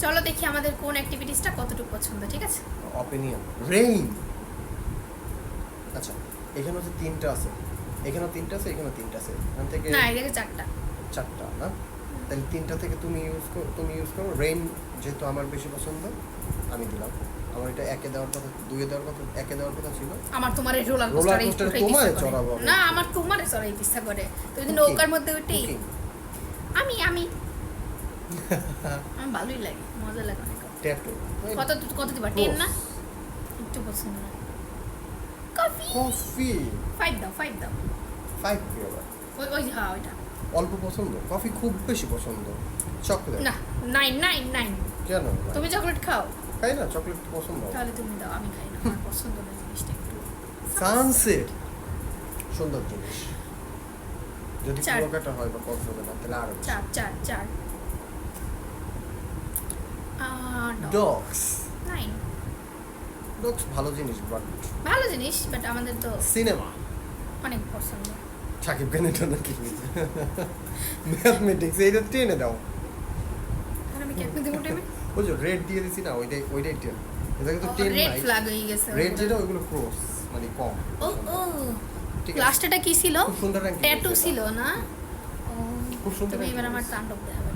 চলো দেখি আমাদের কোন অ্যাক্টিভিটিসটা কতটুকু পছন্দ, ঠিক আছে? Opinion rain. আচ্ছা, এখানে হচ্ছে তিনটা আছে, এখানেও তিনটা আছে, এখানেও তিনটা আছে, এখান থেকে না এদিকে চারটা। চারটা না? তাহলে তিনটা থেকে তুমি ইউজ করো রেইন, যেহেতু আমার বেশি পছন্দ আমি দিলাম। আমার এটা একে দেওয়ার কথা, দুয়ে দেওয়ার কথা, একে দেওয়ার কথা ছিল। আমার তোমার এই রোলার রোলার কোস্টারে কোস্টারে তোমারে চড়াবো না, আমার তোমারে চড়াইতে ইচ্ছা করে। তুই দিন Cooking, নৌকার মধ্যে উঠি cooking। আমি আমি আমার ভালোই লাগে, মজা লাগে অনেক। ট্যাটু কত কত দিবা? 10 না? একটু পছন্দ না। কফি কফি 5 দাও, 5 দাও। 5 কি আবার? ওই ওই হ্যাঁ ওইটা। অল্প পছন্দ, কফি খুব বেশি পছন্দ। চকলেট না 9 9 9। কেন? তুমি চকলেট খাও? খাই না, চকলেট পছন্দ। তাহলে তুমি দাও, আমি খাই না, আমার পছন্দ না জিনিসটা একটু। সানসেট সুন্দর জিনিস, যদি চার। কুয়াকাটা হয় বা কক্সবাজার তাহলে আরো বেশি। 4 4 4 ডগস 9 ডগস ভালো জিনিস, বাট ভালো জিনিস, বাট আমাদের তো সিনেমা অনেক পছন্দ। সাকিব খানের জন্য কি ম্যাথমেটিক্স এইটা টেনে দাও। আর আমি কেন দেবো টেমে? ওই যে রেড দিয়ে দিছি না, ওইটাই টেন। এটা কিন্তু টেন রেড নাই, ফ্ল্যাগ হয়ে গেছে। রেড যেটা ওইগুলো ক্রস মানে কম। ও ও ঠিক আছে, লাস্টটা কি ছিল? খুব সুন্দর ranking ট্যাটু হয়েছে ছিল না? ও খুব সুন্দর তুমি ranking এবার আমার হয়েছে। তাণ্ডব দেখাবে।